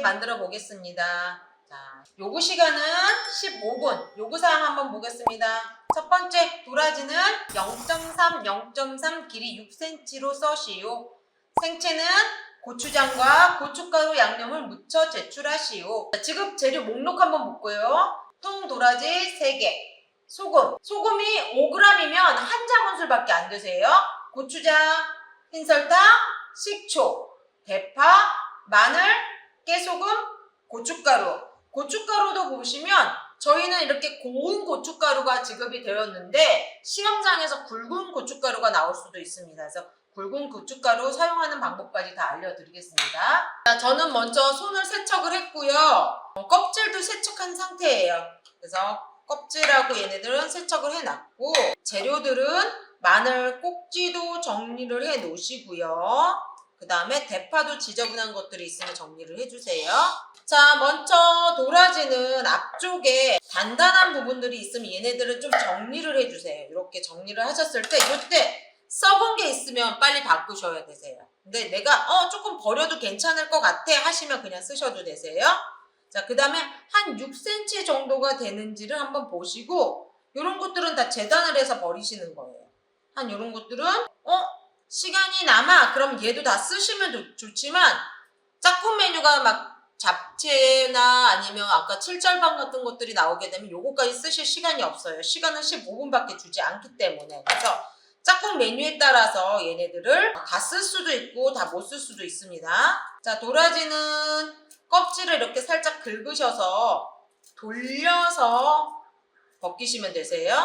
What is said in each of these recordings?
만들어 보겠습니다. 자, 요구 시간은 15분. 요구사항 한번 보겠습니다. 첫 번째, 도라지는 0.3 길이 6cm로 써시오. 생채는 고추장과 고춧가루 양념을 묻혀 제출하시오. 자, 지급 재료 목록 한번 볼게요. 통도라지 3개, 소금이 5g이면 한 작은술밖에 안 되세요. 고추장, 흰설탕, 식초, 대파, 마늘, 깨소금, 고춧가루도 보시면 저희는 이렇게 고운 고춧가루가 지급이 되었는데 시험장에서 굵은 고춧가루가 나올 수도 있습니다. 그래서 굵은 고춧가루 사용하는 방법까지 다 알려드리겠습니다. 자, 저는 먼저 손을 세척을 했고요. 껍질도 세척한 상태예요. 그래서 껍질하고 얘네들은 세척을 해놨고, 재료들은 마늘 꼭지도 정리를 해 놓으시고요. 그 다음에 대파도 지저분한 것들이 있으면 정리를 해주세요. 자, 먼저 도라지는 앞쪽에 단단한 부분들이 있으면 얘네들은 좀 정리를 해주세요. 이렇게 정리를 하셨을 때 이때 썩은 게 있으면 빨리 바꾸셔야 되세요. 근데 내가 조금 버려도 괜찮을 것 같아 하시면 그냥 쓰셔도 되세요. 자, 그 다음에 한 6cm 정도가 되는지를 한번 보시고, 이런 것들은 다 재단을 해서 버리시는 거예요. 한 이런 것들은 시간이 남아 그럼 얘도 다 쓰시면 좋지만, 짝꿍 메뉴가 막 잡채나 아니면 아까 칠절반 같은 것들이 나오게 되면 요거까지 쓰실 시간이 없어요. 시간은 15분밖에 주지 않기 때문에. 그래서 짝꿍 메뉴에 따라서 얘네들을 다 쓸 수도 있고 다 못 쓸 수도 있습니다. 자, 도라지는 껍질을 이렇게 살짝 긁으셔서 돌려서 벗기시면 되세요.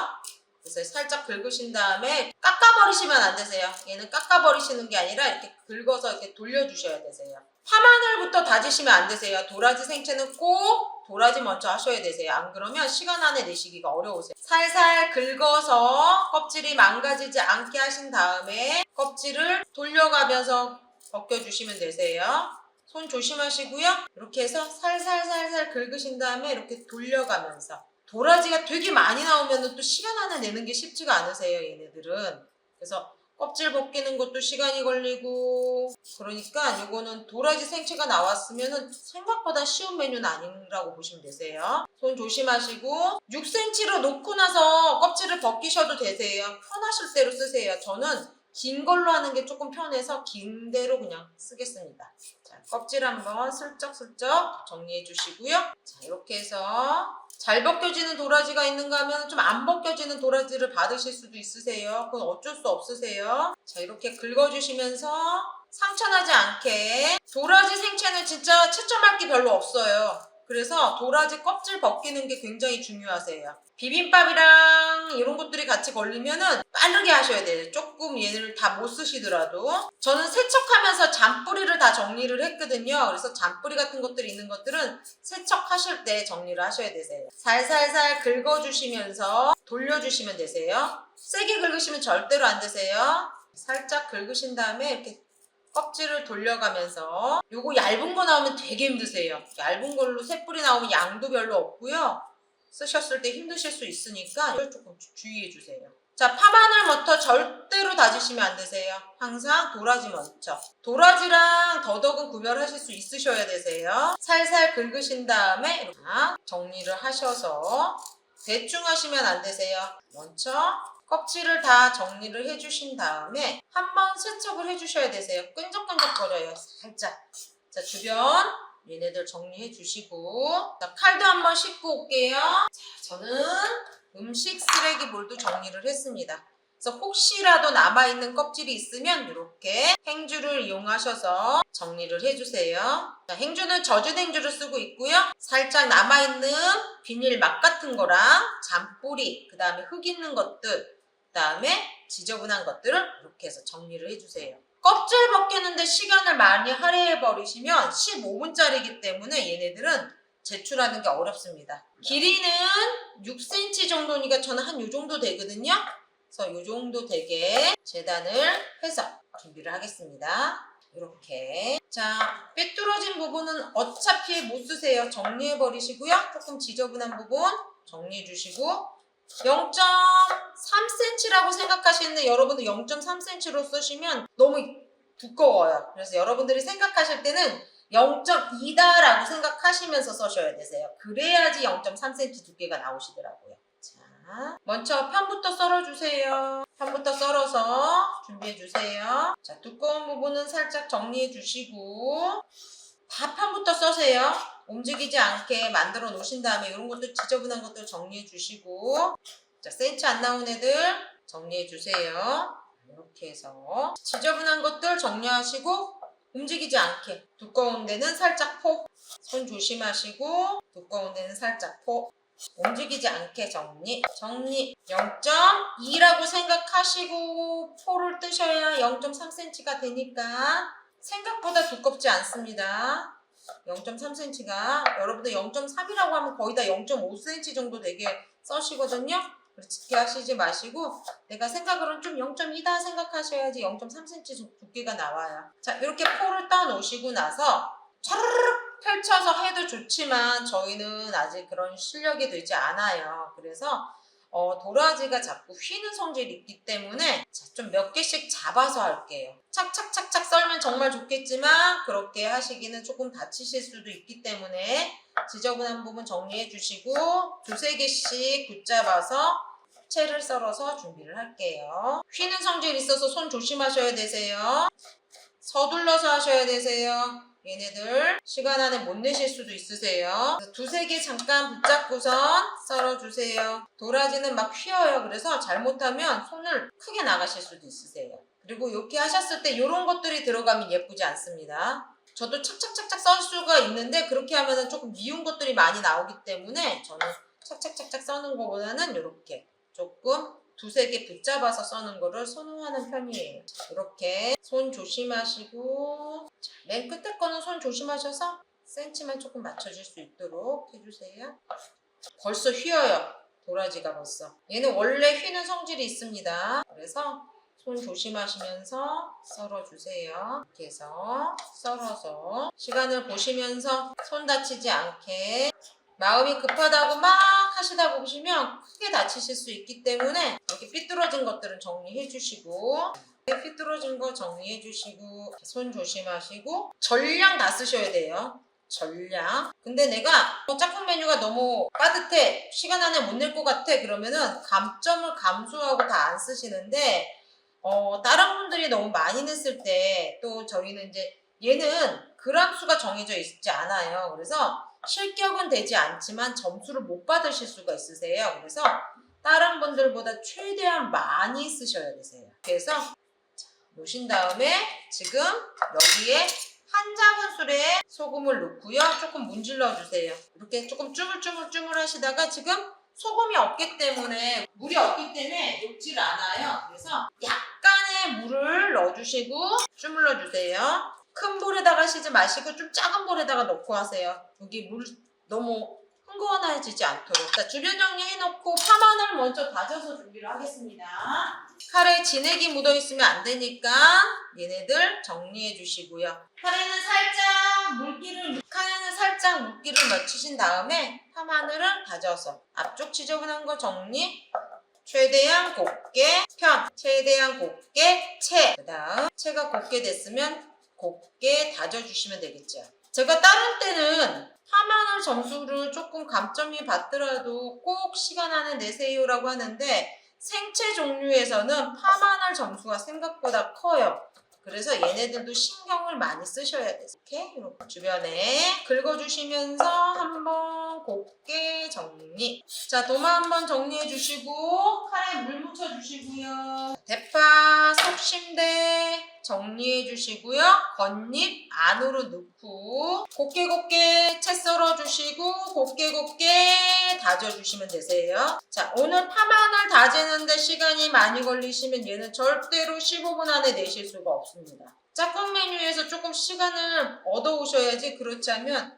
그래서 살짝 긁으신 다음에 깎아버리시면 안 되세요. 얘는 깎아버리시는 게 아니라 이렇게 긁어서 이렇게 돌려주셔야 되세요. 파마늘부터 다지시면 안 되세요. 도라지 생채는 꼭 도라지 먼저 하셔야 되세요. 안 그러면 시간 안에 내시기가 어려우세요. 살살 긁어서 껍질이 망가지지 않게 하신 다음에 껍질을 돌려가면서 벗겨주시면 되세요. 손 조심하시고요. 이렇게 해서 살살 긁으신 다음에 이렇게 돌려가면서, 도라지가 되게 많이 나오면 또 시간 안에 내는 게 쉽지가 않으세요, 얘네들은. 그래서 껍질 벗기는 것도 시간이 걸리고, 그러니까 이거는 도라지 생채가 나왔으면 생각보다 쉬운 메뉴는 아니라고 보시면 되세요. 손 조심하시고 6cm로 놓고 나서 껍질을 벗기셔도 되세요. 편하실 대로 쓰세요. 저는 긴 걸로 하는 게 조금 편해서 긴 대로 그냥 쓰겠습니다. 자, 껍질 한번 슬쩍슬쩍 정리해 주시고요. 자, 이렇게 해서 잘 벗겨지는 도라지가 있는가 하면 좀 안 벗겨지는 도라지를 받으실 수도 있으세요. 그건 어쩔 수 없으세요. 자, 이렇게 긁어주시면서 상처나지 않게. 도라지 생채는 진짜 채점할 게 별로 없어요. 그래서 도라지 껍질 벗기는 게 굉장히 중요하세요. 비빔밥이랑 이런 것들이 같이 걸리면은 빠르게 하셔야 돼요. 조금 얘를 다 못 쓰시더라도. 저는 세척하면서 잔뿌리를 다 정리를 했거든요. 그래서 잔뿌리 같은 것들이 있는 것들은 세척하실 때 정리를 하셔야 되세요. 살살살 긁어주시면서 돌려주시면 되세요. 세게 긁으시면 절대로 안 되세요. 살짝 긁으신 다음에 이렇게 껍질을 돌려가면서, 요거 얇은 거 나오면 되게 힘드세요. 얇은 걸로 새 뿌리 나오면 양도 별로 없고요. 쓰셨을 때 힘드실 수 있으니까 이걸 조금 주의해 주세요. 자, 파마늘부터 절대로 다지시면 안 되세요. 항상 도라지 먼저. 도라지랑 더덕은 구별하실 수 있으셔야 되세요. 살살 긁으신 다음에 이렇게 정리를 하셔서, 대충 하시면 안 되세요. 먼저 껍질을 다 정리를 해주신 다음에 한번 세척을 해주셔야 되세요. 끈적끈적거려요, 살짝. 자, 주변 얘네들 정리해 주시고, 자, 칼도 한번 씻고 올게요. 자, 저는 음식 쓰레기 볼도 정리를 했습니다. 그래서 혹시라도 남아있는 껍질이 있으면 이렇게 행주를 이용하셔서 정리를 해주세요. 자, 행주는 젖은 행주를 쓰고 있고요. 살짝 남아있는 비닐 막 같은 거랑 잔뿌리, 그 다음에 흙 있는 것들, 그 다음에 지저분한 것들을 이렇게 해서 정리를 해주세요. 껍질 벗기는데 시간을 많이 할애해 버리시면 15분짜리이기 때문에 얘네들은 제출하는 게 어렵습니다. 길이는 6cm 정도니까 저는 한 요 정도 되거든요. 그래서 요 정도 되게 재단을 해서 준비를 하겠습니다. 이렇게. 자, 삐뚤어진 부분은 어차피 못 쓰세요. 정리해 버리시고요. 조금 지저분한 부분 정리해 주시고, 0.3cm라고 생각하시는데 여러분들 0.3cm로 쓰시면 너무 두꺼워요. 그래서 여러분들이 생각하실 때는 0.2다라고 생각하시면서 써셔야 되세요. 그래야지 0.3cm 두께가 나오시더라고요. 자, 먼저 편부터 썰어주세요. 편부터 썰어서 준비해주세요. 자, 두꺼운 부분은 살짝 정리해주시고 다 편부터 써세요. 움직이지 않게 만들어 놓으신 다음에 이런 것도 지저분한 것들 정리해주시고 자, 센치 안 나온 애들 정리해주세요. 이렇게 해서 지저분한 것들 정리하시고 움직이지 않게 두꺼운 데는 살짝 포, 손 조심하시고 두꺼운 데는 살짝 포, 움직이지 않게 정리 0.2라고 생각하시고 포를 뜨셔야 0.3cm가 되니까 생각보다 두껍지 않습니다. 0.3cm가 여러분들 0.3이라고 하면 거의 다 0.5cm 정도 되게 써시거든요. 그렇게 하시지 마시고 내가 생각으로는 좀 0.2다 생각하셔야지 0.3cm 두께가 나와요. 자, 이렇게 포를 떠 놓으시고 나서 차르륵 펼쳐서 해도 좋지만 저희는 아직 그런 실력이 되지 않아요. 그래서 도라지가 자꾸 휘는 성질이 있기 때문에 좀 몇 개씩 잡아서 할게요. 착착착착 썰면 정말 좋겠지만 그렇게 하시기는 조금 다치실 수도 있기 때문에 지저분한 부분 정리해 주시고 두세 개씩 붙잡아서 채를 썰어서 준비를 할게요. 휘는 성질이 있어서 손 조심하셔야 되세요. 서둘러서 하셔야 되세요. 얘네들 시간 안에 못 내실 수도 있으세요. 두세 개 잠깐 붙잡고선 썰어주세요. 도라지는 막 휘어요. 그래서 잘못하면 손을 크게 나가실 수도 있으세요. 그리고 이렇게 하셨을 때 이런 것들이 들어가면 예쁘지 않습니다. 저도 착착착착 썰 수가 있는데 그렇게 하면 조금 미운 것들이 많이 나오기 때문에 저는 착착착착 써는 것보다는 이렇게 조금 두세 개 붙잡아서 써는 거를 선호하는 편이에요. 이렇게 손 조심하시고 맨 끝에 거는 손 조심하셔서 센치만 조금 맞춰줄 수 있도록 해주세요. 벌써 휘어요. 도라지가 벌써. 얘는 원래 휘는 성질이 있습니다. 그래서 손 조심하시면서 썰어주세요. 이렇게 해서 썰어서 시간을 보시면서 손 다치지 않게 마음이 급하다고 막 하시다 보시면 크게 다치실 수 있기 때문에 이렇게 삐뚤어진 것들은 정리해 주시고 삐뚤어진 거 정리해 주시고 손 조심하시고 전량 다 쓰셔야 돼요. 전량. 근데 내가 짝꿍 메뉴가 너무 빠듯해 시간 안에 못 낼 것 같아 그러면은 감점을 감수하고 다 안 쓰시는데 다른 분들이 너무 많이 냈을 때 또 저희는 이제 얘는 그람 수가 정해져 있지 않아요. 그래서 실격은 되지 않지만 점수를 못 받으실 수가 있으세요. 그래서 다른 분들보다 최대한 많이 쓰셔야 되세요. 그래서 놓으신 다음에 지금 여기에 한 작은술에 소금을 넣고요. 조금 문질러 주세요. 이렇게 조금 쭈물쭈물 하시다가 지금 소금이 없기 때문에 물이 없기 때문에 녹질 않아요. 그래서 약간의 물을 넣어주시고 주물러 주세요. 큰 볼에다가 하시지 마시고 좀 작은 볼에다가 넣고 하세요. 여기 물 너무 흥건해지지 않도록. 자, 주변 정리해놓고 파마늘 먼저 다져서 준비를 하겠습니다. 칼에 진액이 묻어있으면 안 되니까 얘네들 정리해 주시고요. 칼에는 살짝 물기를 묻히신 다음에 파마늘을 다져서 앞쪽 지저분한 거 정리. 최대한 곱게 편, 최대한 곱게 채. 그 다음 채가 곱게 됐으면 곱게 다져주시면 되겠죠. 제가 다른 때는 파마늘 점수를 조금 감점이 받더라도 꼭 시간 안에 내세요라고 하는데 생채 종류에서는 파마늘 점수가 생각보다 커요. 그래서 얘네들도 신경을 많이 쓰셔야 돼요. 이렇게 주변에 긁어주시면서 한번 곱게 정리. 자, 도마 한번 정리해 주시고 칼에 물 묻혀 주시고요. 대파 속심대 정리해 주시고요. 겉잎 안으로 넣고 곱게 채 썰어 주시고 곱게 다져 주시면 되세요. 자, 오늘 파마늘 다지는데 시간이 많이 걸리시면 얘는 절대로 15분 안에 내실 수가 없습니다. 짝꿍 메뉴에서 조금 시간을 얻어오셔야지 그렇지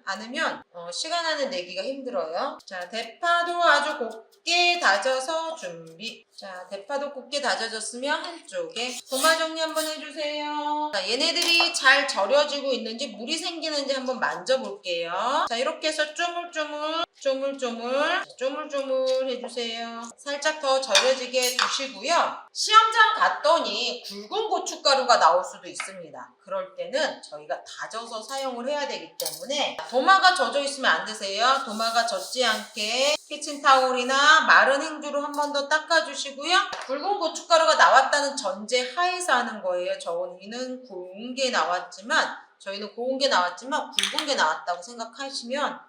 않으면 시간 안에 내기가 힘들어요. 자, 대파도 아주 곱게 다져서 준비. 자, 대파도 곱게 다져졌으면 한쪽에 도마 정리 한번 해주세요. 자, 얘네들이 잘 절여지고 있는지 물이 생기는지 한번 만져볼게요. 자, 이렇게 해서 쪼물쪼물 해주세요. 살짝 더 절여지게 두시고요. 시험장 갔더니 굵은 고춧가루가 나올 수도 있습니다. 됩니다. 그럴 때는 저희가 다져서 사용을 해야 되기 때문에 도마가 젖어 있으면 안 되세요. 도마가 젖지 않게 키친타올이나 마른 행주로 한 번 더 닦아주시고요. 굵은 고춧가루가 나왔다는 전제 하에서 하는 거예요. 저희는 굵은 게 나왔지만 굵은 게 나왔다고 생각하시면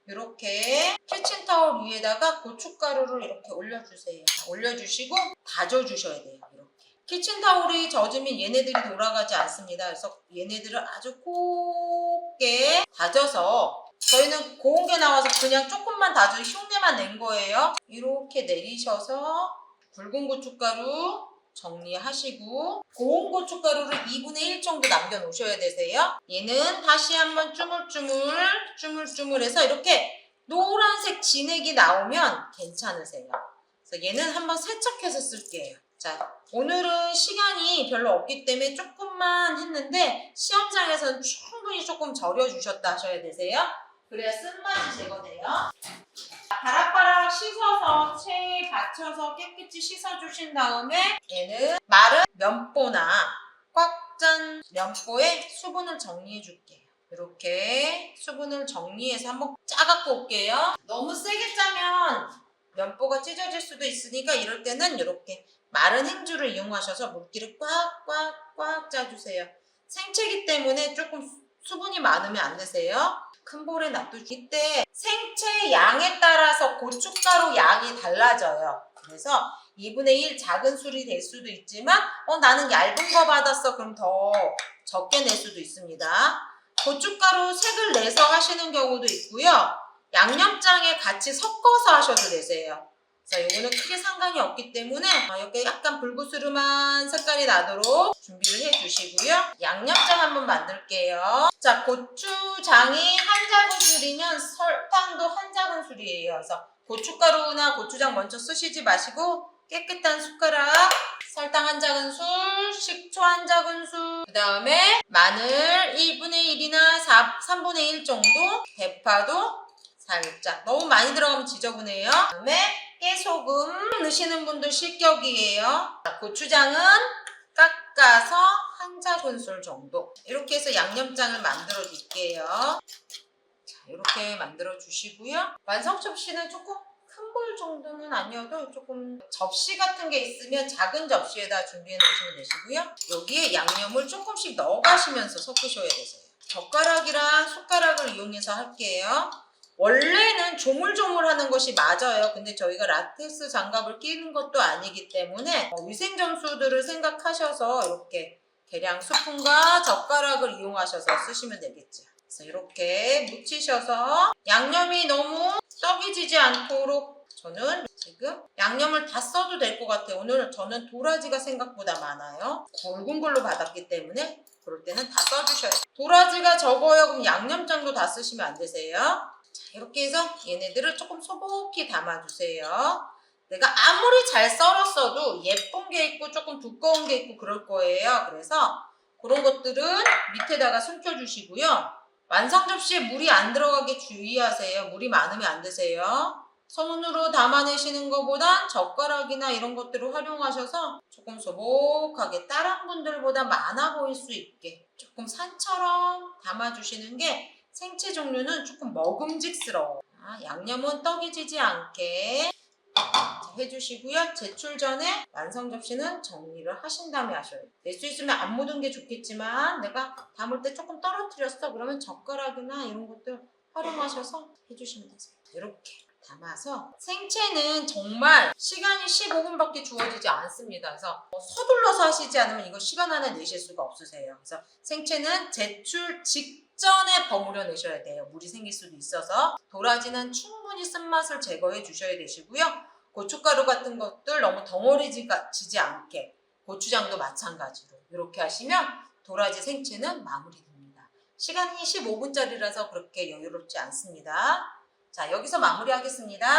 이렇게 키친타올 위에다가 고춧가루를 이렇게 올려주세요. 올려주시고 다져주셔야 돼요. 이렇게. 키친타올이 젖으면 얘네들이 돌아가지 않습니다. 그래서 얘네들을 아주 곱게 다져서 저희는 고운 게 나와서 그냥 조금만 다져 흉내만 낸 거예요. 이렇게 내리셔서 굵은 고춧가루 정리하시고 고운 고춧가루를 2분의 1 정도 남겨놓으셔야 되세요. 얘는 다시 한번 쭈물쭈물해서 이렇게 노란색 진액이 나오면 괜찮으세요. 그래서 얘는 한번 세척해서 쓸게요. 자, 오늘은 시간이 별로 없기 때문에 조금만 했는데 시험장에서는 충분히 조금 절여주셨다 하셔야 되세요. 그래야 쓴맛이 제거돼요. 바락바락 씻어서 체에 받쳐서 깨끗이 씻어주신 다음에 얘는 마른 면보나 꽉 짠 면보에 수분을 정리해 줄게요. 이렇게 수분을 정리해서 한번 짜갖고 올게요. 너무 세게 짜면 면보가 찢어질 수도 있으니까 이럴 때는 이렇게 마른 행주를 이용하셔서 물기를 꽉꽉꽉 짜주세요. 생채기 때문에 조금 수분이 많으면 안 되세요. 큰 볼에 놔두시고 이때 생채 양에 따라서 고춧가루 양이 달라져요. 그래서 2분의 1 작은 술이 될 수도 있지만 나는 얇은 거 받았어 그럼 더 적게 낼 수도 있습니다. 고춧가루 색을 내서 하시는 경우도 있고요. 양념장에 같이 섞어서 하셔도 되세요. 자, 이거는 크게 상관이 없기 때문에 이렇게 약간 불구스름한 색깔이 나도록 준비를 해주시고요. 양념장 한번 만들게요. 자, 고추장이 한 작은술이면 설탕도 한 작은술이에요. 그래서 고춧가루나 고추장 먼저 쓰시지 마시고 깨끗한 숟가락, 설탕 한 작은술, 식초 한 작은술, 그 다음에 마늘 1분의 1이나 3분의 1 정도, 대파도 살짝, 너무 많이 들어가면 지저분해요. 그 다음에 깨소금 넣으시는 분들 실격이에요. 고추장은 깎아서 한 작은술 정도. 이렇게 해서 양념장을 만들어 줄게요. 자, 이렇게 만들어 주시고요. 완성 접시는 조금 큰 볼 정도는 아니어도 조금 접시 같은 게 있으면 작은 접시에다 준비해 놓으시면 되시고요. 여기에 양념을 조금씩 넣어가시면서 섞으셔야 되세요. 젓가락이랑 숟가락을 이용해서 할게요. 원래는 조물조물하는 것이 맞아요. 근데 저희가 라텍스 장갑을 끼는 것도 아니기 때문에 위생점수들을 생각하셔서 이렇게 계량 스푼과 젓가락을 이용하셔서 쓰시면 되겠죠. 그래서 이렇게 묻히셔서 양념이 너무 떡이 지지 않도록 저는 지금 양념을 다 써도 될 것 같아요. 오늘 저는 도라지가 생각보다 많아요. 굵은 걸로 받았기 때문에 그럴 때는 다 써주셔야 돼요. 도라지가 적어요. 그럼 양념장도 다 쓰시면 안 되세요. 자, 이렇게 해서 얘네들을 조금 소복히 담아주세요. 내가 아무리 잘 썰었어도 예쁜 게 있고 조금 두꺼운 게 있고 그럴 거예요. 그래서 그런 것들은 밑에다가 숨겨주시고요. 완성 접시에 물이 안 들어가게 주의하세요. 물이 많으면 안 되세요. 손으로 담아내시는 것보다 젓가락이나 이런 것들을 활용하셔서 조금 소복하게 다른 분들보다 많아 보일 수 있게 조금 산처럼 담아주시는 게 생채 종류는 조금 먹음직스러워. 양념은 떡이 지지 않게 해주시고요. 제출 전에 완성 접시는 정리를 하신 다음에 하셔야 돼요. 낼 수 있으면 안 묻은 게 좋겠지만 내가 담을 때 조금 떨어뜨렸어. 그러면 젓가락이나 이런 것들 활용하셔서 해주시면 되세요. 이렇게 담아서 생채는 정말 시간이 15분밖에 주어지지 않습니다. 그래서 서둘러서 하시지 않으면 이거 시간 안에 내실 수가 없으세요. 그래서 생채는 제출 직전에 버무려 내셔야 돼요. 물이 생길 수도 있어서. 도라지는 충분히 쓴맛을 제거해 주셔야 되시고요. 고춧가루 같은 것들 너무 덩어리지지 않게 고추장도 마찬가지로 이렇게 하시면 도라지 생채는 마무리됩니다. 시간이 15분짜리라서 그렇게 여유롭지 않습니다. 자, 여기서 마무리하겠습니다.